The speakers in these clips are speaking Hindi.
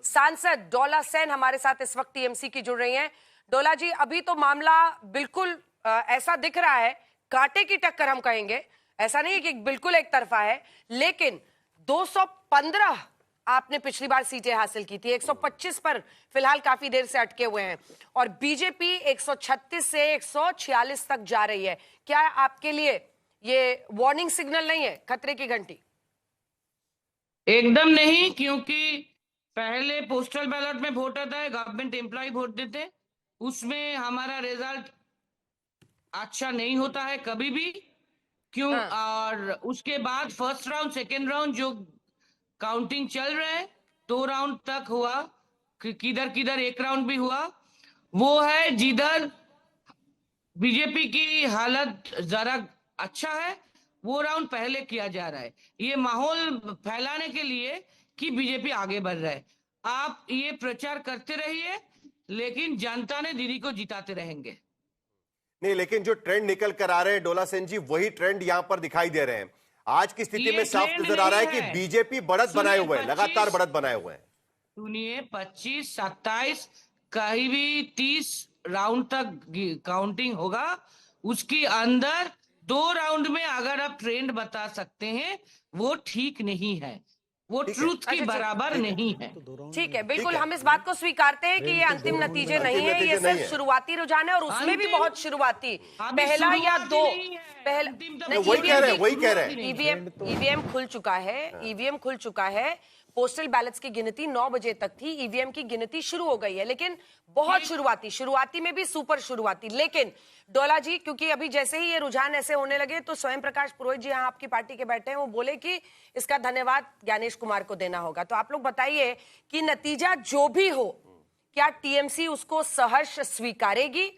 सांसद डोला सेन हमारे साथ इस वक्त टीएमसी की जुड़ रही हैं। डोला जी, अभी तो मामला बिल्कुल ऐसा दिख रहा है, कांटे की टक्कर हम कहेंगे, ऐसा नहीं है कि बिल्कुल एक तरफा है, लेकिन 215 आपने पिछली बार सीटें हासिल की थी, 125 पर फिलहाल काफी देर से अटके हुए हैं और बीजेपी 136 से 146 तक जा रही है। क्या आपके लिए ये वार्निंग सिग्नल नहीं है, खतरे की घंटी? एकदम नहीं, क्योंकि पहले पोस्टल बैलेट में वोट आता है, गवर्नमेंट एम्प्लॉय वोट देते, उसमें हमारा रिजल्ट अच्छा नहीं होता है कभी भी। क्यों? और उसके बाद फर्स्ट राउंड सेकेंड राउंड जो काउंटिंग चल रहा है, 2 राउंड तक हुआ, किधर किधर 1 राउंड भी हुआ, वो है जिधर बीजेपी की हालत जरा अच्छा है, वो राउंड पहले किया जा रहा है, ये माहौल फैलाने के लिए कि बीजेपी आगे बढ़ रहा है। आप ये प्रचार करते रहिए, लेकिन जनता ने दीदी को जिताते रहेंगे। नहीं, लेकिन जो ट्रेंड निकल कर आ रहे हैं डोला सेन जी, वही ट्रेंड यहां पर दिखाई दे रहे हैं। आज की स्थिति में साफ नजर आ रहा है कि बीजेपी बढ़त बनाए हुए है, लगातार बढ़त बनाए हुए हैं। सुनिए, 25, 27, कहीं भी 30 राउंड तक काउंटिंग होगा, उसके अंदर 2 राउंड में अगर आप ट्रेंड बता सकते हैं, वो ठीक नहीं है, वो ट्रूथ के बराबर नहीं है। ठीक है, बिल्कुल हम इस बात को स्वीकारते हैं कि ये अंतिम नतीजे नहीं है, ये सिर्फ शुरुआती रुझान है और उसमें भी बहुत शुरुआती, पहला या दो, वही कह रहे हैं। ईवीएम खुल चुका है, ईवीएम खुल चुका है। पोस्टल बैलेट्स की गिनती 9 बजे तक थी, ईवीएम की गिनती शुरू हो गई है, लेकिन बहुत शुरुआती में भी सुपर शुरुआती। लेकिन डोला जी, क्योंकि अभी जैसे ही ये रुझान ऐसे होने लगे तो स्वयं प्रकाश पुरोहित जी यहाँ आपकी पार्टी के बैठे हैं, वो बोले कि इसका धन्यवाद ज्ञानेश कुमार को देना होगा। तो आप लोग बताइए कि नतीजा जो भी हो, क्या टीएमसी उसको सहर्ष स्वीकारेगी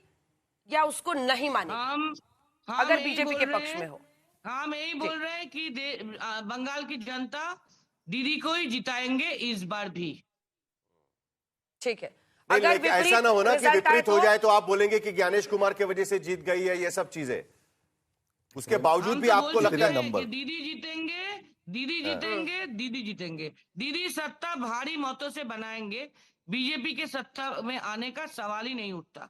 या उसको नहीं मानेगी अगर बीजेपी के पक्ष में हो? हम यही बोल रहे हैं कि बंगाल की जनता दीदी को ही जिताएंगे इस बार भी। ठीक है, अगर ऐसा ना होना कि विपरीत हो जाए तो आप बोलेंगे कि ज्ञानेश कुमार की वजह से जीत गई है, ये सब चीजें, उसके बावजूद भी आपको लगता है नंबर दीदी जीतेंगे, दीदी जीतेंगे, दीदी जीतेंगे, दीदी सत्ता भारी मतों से बनाएंगे, बीजेपी के सत्ता में आने का सवाल ही नहीं उठता।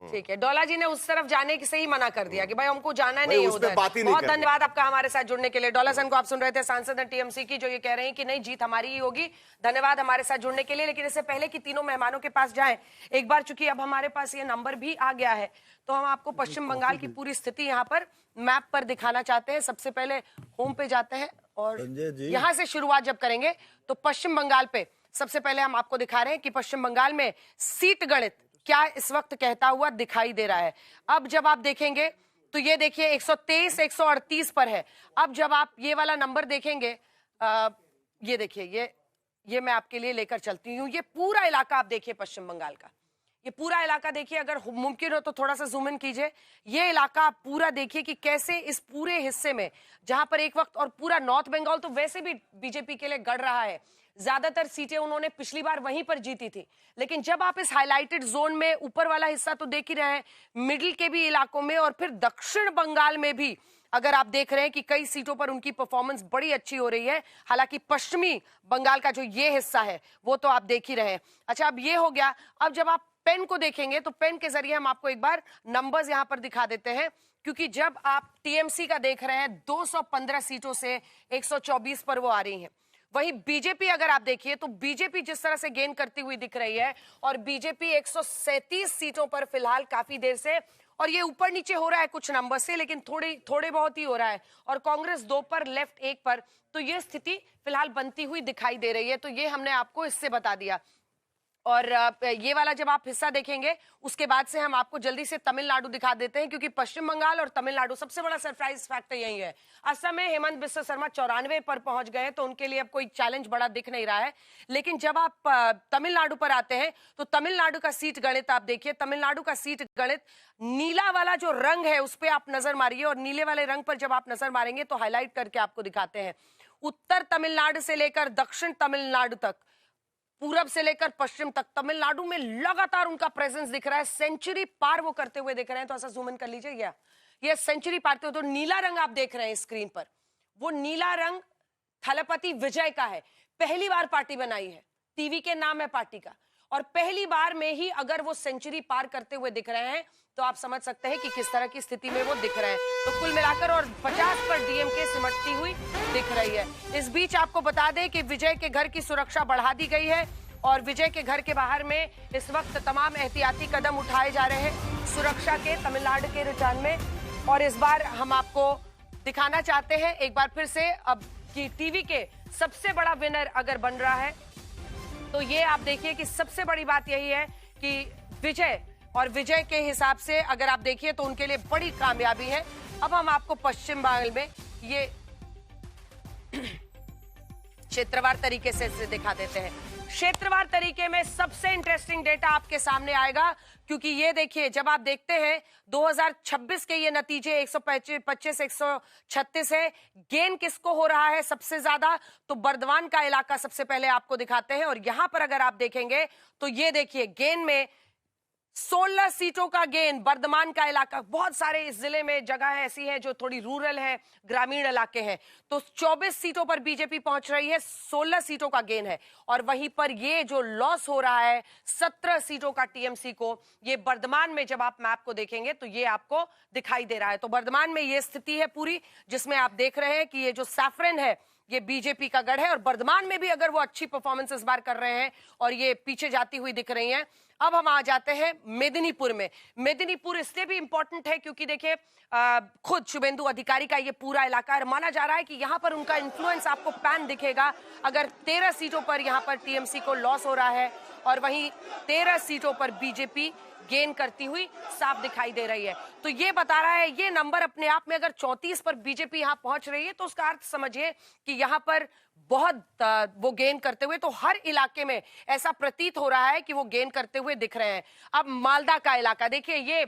ठीक है, डोला जी ने उस तरफ जाने से ही मना कर दिया कि भाई हमको जाना नहीं है उधर। बहुत धन्यवाद आपका हमारे साथ जुड़ने के लिए। डोला सेन को आप सुन रहे थे, सांसद हैं टीएमसी की, जो ये कह रहे हैं कि नहीं, जीत हमारी ही होगी। धन्यवाद हमारे साथ जुड़ने के लिए। लेकिन इससे पहले कि तीनों मेहमानों के पास जाएं, एक बार चूंकि अब हमारे पास ये नंबर भी आ गया है, तो हम आपको पश्चिम बंगाल की पूरी स्थिति यहाँ पर मैप पर दिखाना चाहते हैं। सबसे पहले होम पे जाते हैं और यहाँ से शुरुआत जब करेंगे तो पश्चिम बंगाल पे सबसे पहले हम आपको दिखा रहे हैं कि पश्चिम बंगाल में सीट गणित क्या इस वक्त कहता हुआ दिखाई दे रहा है। अब जब आप देखेंगे तो ये देखिए 123 138 पर है। अब जब आप ये वाला नंबर देखेंगे, ये देखिए, ये मैं आपके लिए लेकर चलती हूँ। ये पूरा इलाका आप देखिए पश्चिम बंगाल का, ये पूरा इलाका देखिए, अगर मुमकिन हो तो थोड़ा सा जूम इन कीजिए। ये इलाका आप पूरा देखिए कि कैसे इस पूरे हिस्से में, जहां पर एक वक्त, और पूरा नॉर्थ बंगाल तो वैसे भी बीजेपी के लिए गढ़ रहा है, ज्यादातर सीटें उन्होंने पिछली बार वहीं पर जीती थी। लेकिन जब आप इस हाईलाइटेड जोन में, ऊपर वाला हिस्सा तो देख ही रहे हैं, मिडिल के भी इलाकों में और फिर दक्षिण बंगाल में भी अगर आप देख रहे हैं कि कई सीटों पर उनकी परफॉर्मेंस बड़ी अच्छी हो रही है। हालांकि पश्चिमी बंगाल का जो ये हिस्सा है वो तो आप देख ही रहे हैं। अच्छा, अब ये हो गया। अब जब आप पेन को देखेंगे तो पेन के जरिए हम आपको एक बार नंबर्स यहां पर दिखा देते हैं, क्योंकि जब आप टीएमसी का देख रहे हैं 215 सीटों से 124 पर वो आ रही हैं। वहीं बीजेपी अगर आप देखिए तो बीजेपी जिस तरह से गेन करती हुई दिख रही है, और बीजेपी 137 सीटों पर फिलहाल काफी देर से, और ये ऊपर नीचे हो रहा है कुछ नंबर से, लेकिन थोड़े बहुत ही हो रहा है, और कांग्रेस 2 पर, लेफ्ट 1 पर। तो ये स्थिति फिलहाल बनती हुई दिखाई दे रही है। तो ये हमने आपको इससे बता दिया। और ये वाला जब आप हिस्सा देखेंगे उसके बाद से हम आपको जल्दी से तमिलनाडु दिखा देते हैं, क्योंकि पश्चिम बंगाल और तमिलनाडु सबसे बड़ा सरप्राइज फैक्टर यही है। असम में हेमंत बिस्वा शर्मा 94 पर पहुंच गए, तो उनके लिए अब कोई चैलेंज बड़ा दिख नहीं रहा है। लेकिन जब आप तमिलनाडु पर आते हैं तो तमिलनाडु का सीट गणित आप देखिए। तमिलनाडु का सीट गणित, नीला वाला जो रंग है उस पर आप नजर मारिए, और नीले वाले रंग पर जब आप नजर मारेंगे तो हाईलाइट करके आपको दिखाते हैं। उत्तर तमिलनाडु से लेकर दक्षिण तमिलनाडु तक, पूरब से लेकर पश्चिम तक, तमिलनाडु में लगातार उनका प्रेजेंस दिख रहा है। सेंचुरी पार वो करते हुए दिख रहे हैं। तो ऐसा जूम इन कर लीजिए, ये सेंचुरी पारते हुए। तो नीला रंग आप देख रहे हैं स्क्रीन पर, वो नीला रंग थलपति विजय का है। पहली बार पार्टी बनाई है टीवी के नाम है पार्टी का, और पहली बार में ही अगर वो सेंचुरी पार करते हुए दिख रहे हैं तो आप समझ सकते हैं कि किस तरह की स्थिति में वो दिख रहे हैं। तो कुल मिलाकर और 50 पर डीएमके सिमटती हुई दिख रही है। इस बीच आपको बता दें कि विजय के घर की सुरक्षा बढ़ा दी गई है और विजय के घर के बाहर में इस वक्त तमाम एहतियाती कदम उठाए जा रहे हैं सुरक्षा के, तमिलनाडु के रुझान में। और इस बार हम आपको दिखाना चाहते हैं एक बार फिर से अब कि टीवी के सबसे बड़ा विनर अगर बन रहा है तो ये आप देखिए कि सबसे बड़ी बात यही है कि विजय, और विजय के हिसाब से अगर आप देखिए तो उनके लिए बड़ी कामयाबी है। अब हम आपको पश्चिम बंगाल में ये क्षेत्रवार तरीके से इसे दिखा देते हैं। क्षेत्रवार तरीके में सबसे इंटरेस्टिंग डेटा आपके सामने आएगा, क्योंकि ये देखिए जब आप देखते हैं 2026 के ये नतीजे 125 136 है, गेन किसको हो रहा है सबसे ज्यादा, तो बर्दवान का इलाका सबसे पहले आपको दिखाते हैं। और यहां पर अगर आप देखेंगे तो ये देखिए गेन में 16 सीटों का गेन, बर्धमान का इलाका, बहुत सारे इस जिले में जगह ऐसी है जो थोड़ी रूरल है, ग्रामीण इलाके हैं, तो 24 सीटों पर बीजेपी पहुंच रही है, 16 सीटों का गेन है। और वहीं पर ये जो लॉस हो रहा है 17 सीटों का टीएमसी को, ये बर्धमान में जब आप मैप को देखेंगे तो ये आपको दिखाई दे रहा है। तो बर्धमान में ये स्थिति है पूरी, जिसमें आप देख रहे हैं कि ये जो सैफरन है ये बीजेपी का गढ़ है, और बर्धमान में भी अगर वो अच्छी परफॉर्मेंस इस बार कर रहे हैं और ये पीछे जाती हुई दिख रही हैं। अब हम आ जाते हैं मेदिनीपुर में। मेदिनीपुर इसलिए भी इंपॉर्टेंट है क्योंकि देखिए खुद शुभेंदु अधिकारी का ये पूरा इलाका है, माना जा रहा है कि यहां पर उनका इन्फ्लुएंस आपको पैन दिखेगा। अगर 13 सीटों पर यहां पर टीएमसी को लॉस हो रहा है और वहीं 13 सीटों पर बीजेपी गेन करती हुई साफ दिखाई दे रही है, तो ये बता रहा है ये नंबर अपने आप में, अगर 34 पर बीजेपी यहां पहुंच रही है तो उसका अर्थ समझिए कि यहां पर बहुत वो गेन करते हुए, तो हर इलाके में ऐसा प्रतीत हो रहा है कि वो गेन करते हुए दिख रहे हैं। अब मालदा का इलाका देखिए, ये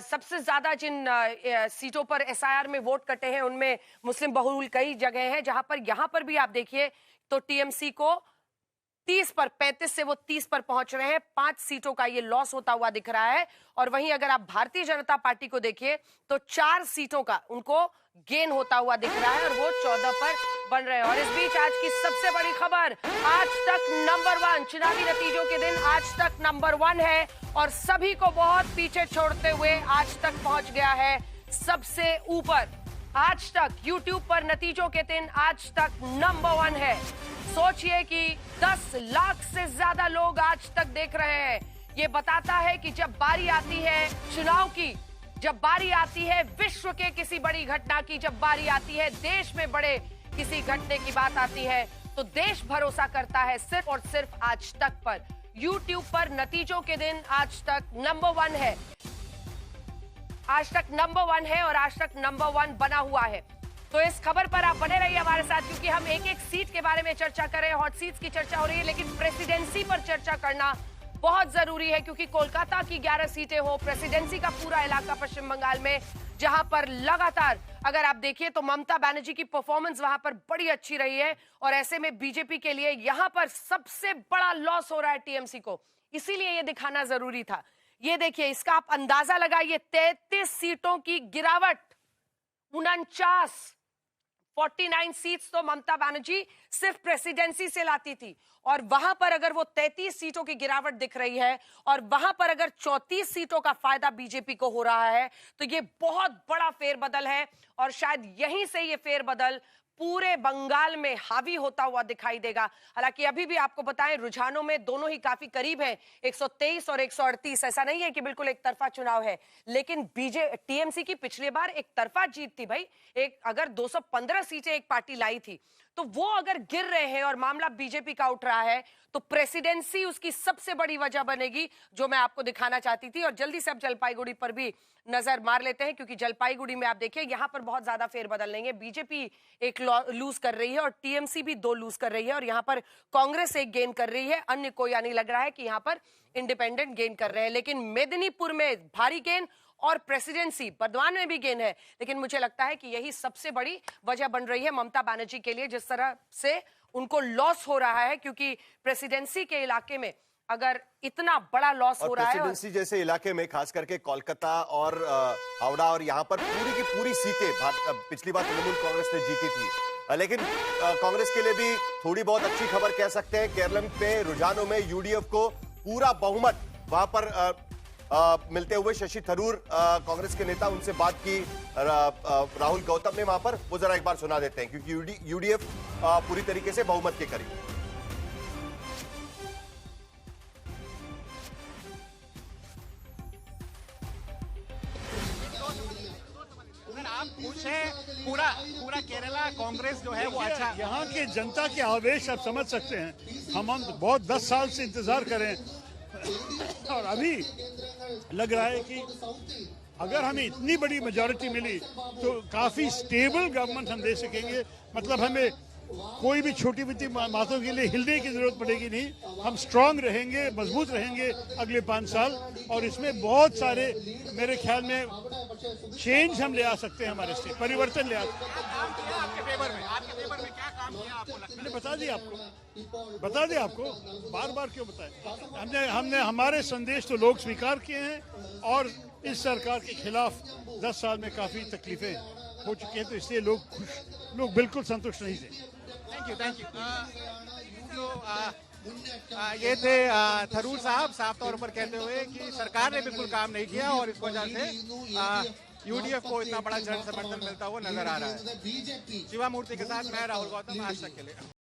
सबसे ज्यादा जिन सीटों पर एसआईआर में वोट कटे हैं उनमें मुस्लिम बहुल कई जगह हैं, जहां पर यहां पर भी आप देखिए तो टीएमसी को 30 पर 35 से वो 30 पर पहुंच रहे हैं, 5 सीटों का ये लॉस होता हुआ दिख रहा है। और वहीं अगर आप भारतीय जनता पार्टी को देखिए तो 4 सीटों का उनको गेन होता हुआ दिख रहा है और वो 14 पर बन रहे हैं। और इस बीच आज की सबसे बड़ी खबर, आज तक नंबर 1 चुनावी नतीजों के दिन आज तक नंबर 1 है और सभी को बहुत पीछे छोड़ते हुए आज तक पहुंच गया है सबसे ऊपर। आज तक YouTube पर नतीजों के दिन आज तक नंबर 1 है। सोचिए कि 10 लाख से ज्यादा लोग आज तक देख रहे हैं। ये बताता है कि जब बारी आती है चुनाव की, जब बारी आती है विश्व के किसी बड़ी घटना की, जब बारी आती है देश में बड़े किसी घटने की बात आती है, तो देश भरोसा करता है सिर्फ और सिर्फ आज तक पर। YouTube पर नतीजों के दिन आज तक नंबर 1 है, आज तक नंबर 1 है और आज तक नंबर 1 बना हुआ है। तो इस खबर पर आप बने रहिए हमारे साथ, क्योंकि हम एक एक सीट के बारे में चर्चा कर रहे हैं। हॉट सीट्स की चर्चा हो रही है, लेकिन प्रेसिडेंसी पर चर्चा करना बहुत जरूरी है, क्योंकि कोलकाता की 11 सीटें हो, प्रेसिडेंसी का पूरा इलाका पश्चिम बंगाल में, जहां पर लगातार अगर आप देखिए तो ममता बनर्जी की परफॉर्मेंस वहां पर बड़ी अच्छी रही है। और ऐसे में बीजेपी के लिए यहां पर सबसे बड़ा लॉस हो रहा है टीएमसी को, इसीलिए यह दिखाना जरूरी था। ये देखिए, इसका आप अंदाजा लगाइए, 33 सीटों की गिरावट, 49 सीट्स तो ममता बनर्जी सिर्फ प्रेसिडेंसी से लाती थी, और वहां पर अगर वो 33 सीटों की गिरावट दिख रही है और वहां पर अगर 34 सीटों का फायदा बीजेपी को हो रहा है, तो ये बहुत बड़ा फेरबदल है। और शायद यहीं से ये फेरबदल पूरे बंगाल में हावी होता हुआ दिखाई देगा। हालांकि अभी भी आपको बताएं रुझानों में दोनों ही काफी करीब हैं, 123 और 138। ऐसा नहीं है कि बिल्कुल एक तरफा चुनाव है, लेकिन टीएमसी की पिछली बार एक तरफा जीत थी भाई। एक अगर 215 सीटें एक पार्टी लाई थी, तो वो अगर गिर रहे हैं और मामला बीजेपी का उठ रहा है, तो प्रेसिडेंसी उसकी सबसे बड़ी वजह बनेगी, जो मैं आपको दिखाना चाहती थी। और जल्दी से अब जलपाईगुड़ी पर भी नजर मार लेते हैं, क्योंकि जलपाईगुड़ी में आप देखिए यहां पर बहुत ज्यादा फेरबदल नहीं है। बीजेपी एक लूज कर रही है और टीएमसी भी 2 लूज कर रही है, और यहां पर कांग्रेस एक गेन कर रही है, अन्य कोई नहीं लग रहा है कि यहां पर इंडिपेंडेंट गेन कर रहे हैं। लेकिन मेदिनीपुर में भारी गेन और प्रेसिडेंसी बर्दवान में भी गेन है, लेकिन मुझे लगता है कि यही सबसे बड़ी वजह बन रही है ममता बनर्जी के लिए, जिस तरह से उनको लॉस हो रहा है, क्योंकि प्रेसिडेंसी के इलाके में अगर इतना बड़ा लॉस हो रहा है, प्रेसिडेंसी जैसे इलाके में खास करके कोलकाता और हावड़ा और यहाँ पर पूरी की पूरी सीटें पिछली बार तृणमूल कांग्रेस ने जीती थी, लेकिन कांग्रेस के लिए भी थोड़ी बहुत अच्छी खबर कह सकते हैं। केरल में रुझानों में यूडीएफ को पूरा बहुमत वहां पर मिलते हुए शशि थरूर कांग्रेस के नेता, उनसे बात की राहुल गौतम ने वहां पर, वो जरा एक बार सुना देते हैं क्योंकि यूडीएफ पूरी तरीके से बहुमत के करीब। आप खुश हैं? पूरा केरला कांग्रेस जो है वो अच्छा, यहाँ के जनता के आवेश आप समझ सकते हैं। हम बहुत 10 साल से इंतजार करें और अभी लग रहा है कि अगर हमें इतनी बड़ी मेजॉरिटी मिली तो काफी स्टेबल गवर्नमेंट हम दे सकेंगे। मतलब हमें कोई भी छोटी मोटी बातों के लिए हिलने की जरूरत पड़ेगी नहीं। हम स्ट्रांग रहेंगे, मजबूत रहेंगे अगले 5 साल, और इसमें बहुत सारे मेरे ख्याल में चेंज हम ले आ सकते हैं, हमारे से परिवर्तन ले आ सकते हैं। आपके फेवर में क्या काम किया आपको लगता है? मैंने बता दिया आपको, बार बार क्यों बताएं? हमने हमारे संदेश तो लोग स्वीकार किए हैं, और इस सरकार के खिलाफ 10 साल में काफी तकलीफें हो चुकी हैं, तो इसलिए लोग बिल्कुल संतुष्ट नहीं थे। Thank you. ये थे थरूर साहब, साफ तौर पर कहते हुए कि सरकार ने बिल्कुल काम नहीं किया और इस वजह से यूडीएफ को इतना बड़ा जन समर्थन मिलता हुआ नजर आ रहा है। शिवा मूर्ति के साथ मैं राहुल गौतम, आज तक के लिए।